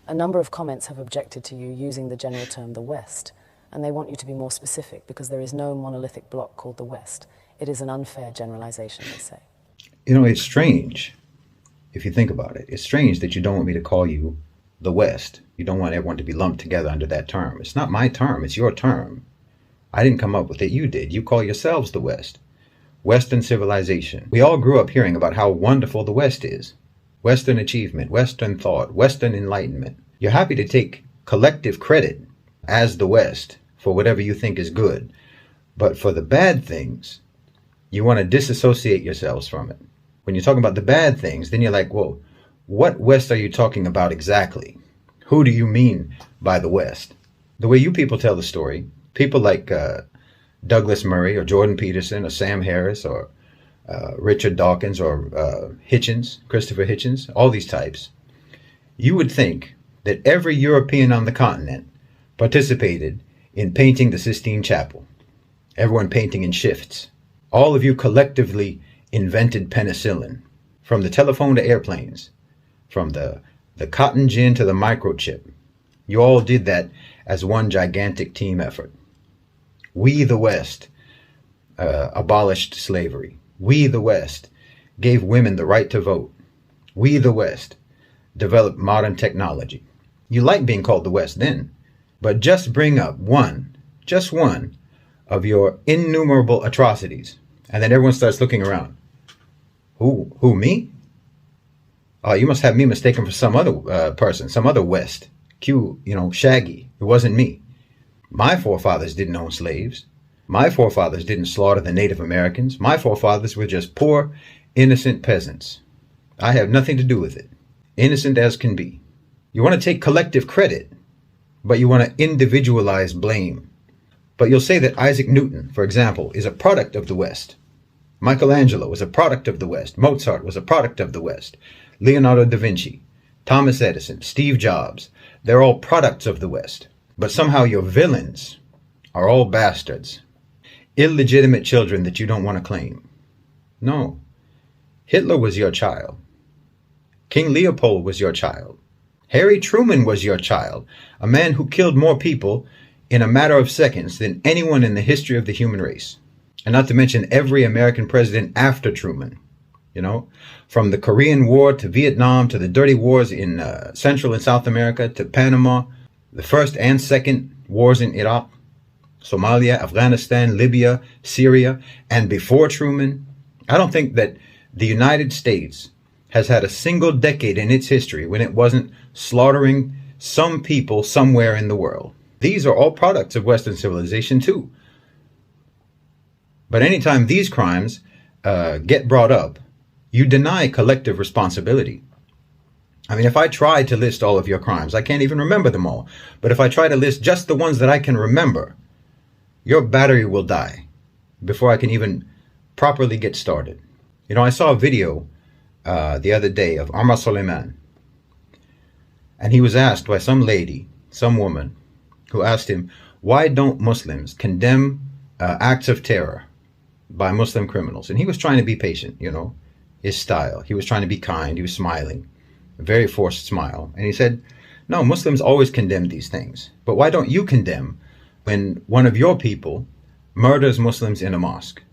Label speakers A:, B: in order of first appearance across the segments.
A: A number of comments have objected to you using the general term the West, and they want you to be more specific because there is no monolithic bloc called the West. It is an unfair generalization, they say.
B: You know, it's strange, if you think about it. It's strange that you don't want me to call you the West. You don't want everyone to be lumped together under that term. It's not my term, it's your term. I didn't come up with it, you did. You call yourselves the West. Western civilization. We all grew up hearing about how wonderful the West is. Western achievement, Western thought, Western enlightenment. You're happy to take collective credit as the West for whatever you think is good. But for the bad things, you want to disassociate yourselves from it. When you're talking about the bad things, then you're like, whoa, what West are you talking about exactly? Who do you mean by the West? The way you people tell the story, people like Douglas Murray or Jordan Peterson or Sam Harris or Richard Dawkins or Hitchens, Christopher Hitchens, all these types, you would think that every European on the continent participated in painting the Sistine Chapel. Everyone painting in shifts. All of you collectively invented penicillin, from the telephone to airplanes, from the cotton gin to the microchip. You all did that as one gigantic team effort. We, the West, abolished slavery. We, the West, gave women the right to vote. We, the West, developed modern technology. You like being called the West then, but just bring up just one of your innumerable atrocities, and then everyone starts looking around. Who, me? Oh, you must have me mistaken for some other person, some other West. Shaggy. It wasn't me. My forefathers didn't own slaves. My forefathers didn't slaughter the Native Americans. My forefathers were just poor, innocent peasants. I have nothing to do with it. Innocent as can be. You want to take collective credit, but you want to individualize blame. But you'll say that Isaac Newton, for example, is a product of the West. Michelangelo was a product of the West. Mozart was a product of the West. Leonardo da Vinci, Thomas Edison, Steve Jobs, they're all products of the West. But somehow your villains are all bastards. Illegitimate children that you don't want to claim. No. Hitler was your child. King Leopold was your child. Harry Truman was your child. A man who killed more people in a matter of seconds than anyone in the history of the human race. And not to mention every American president after Truman. From the Korean War to Vietnam to the dirty wars in Central and South America to Panama, the first and second wars in Iraq, Somalia, Afghanistan, Libya, Syria, and before Truman. I don't think that the United States has had a single decade in its history when it wasn't slaughtering some people somewhere in the world. These are all products of Western civilization too. But anytime these crimes get brought up, you deny collective responsibility. I mean, if I try to list all of your crimes, I can't even remember them all. But if I try to list just the ones that I can remember, your battery will die before I can even properly get started. I saw a video the other day of Omar Suleiman. And he was asked by some lady, some woman, who asked him, why don't Muslims condemn acts of terror by Muslim criminals? And he was trying to be patient, his style. He was trying to be kind. He was smiling, a very forced smile. And he said, no, Muslims always condemn these things. But why don't you condemn when one of your people murders Muslims in a mosque?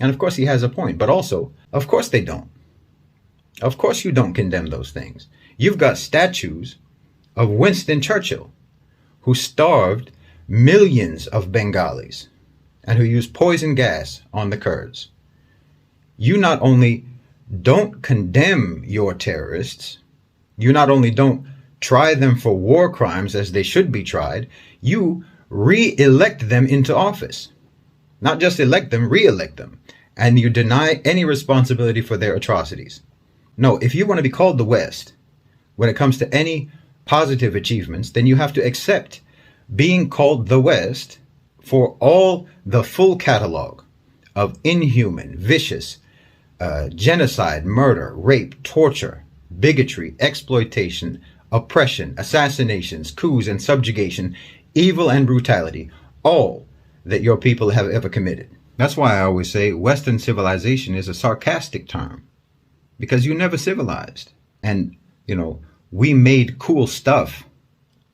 B: And of course he has a point, but also, of course they don't. Of course you don't condemn those things. You've got statues of Winston Churchill, who starved millions of Bengalis and who used poison gas on the Kurds. You not only don't condemn your terrorists, you not only don't try them for war crimes as they should be tried, you re-elect them into office. Not just elect them, re-elect them. And you deny any responsibility for their atrocities. No, if you want to be called the West, when it comes to any positive achievements, then you have to accept being called the West for all the full catalog of inhuman, vicious, genocide, murder, rape, torture, bigotry, exploitation, oppression, assassinations, coups and subjugation, evil and brutality, all that your people have ever committed. That's why I always say Western civilization is a sarcastic term, because you never civilized. And, we made cool stuff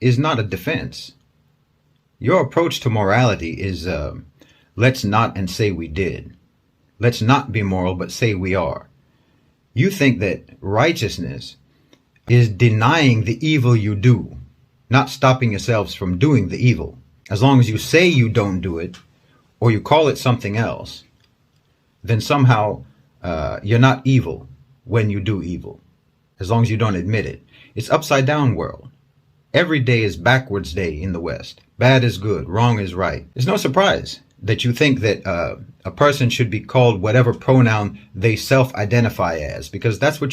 B: is not a defense. Your approach to morality is let's not and say we did. Let's not be moral, but say we are. You think that righteousness is denying the evil you do, not stopping yourselves from doing the evil. As long as you say you don't do it, or you call it something else, then somehow you're not evil when you do evil, as long as you don't admit it. It's upside down world. Every day is backwards day in the West. Bad is good, wrong is right. It's no surprise that you think that a person should be called whatever pronoun they self-identify as, because that's what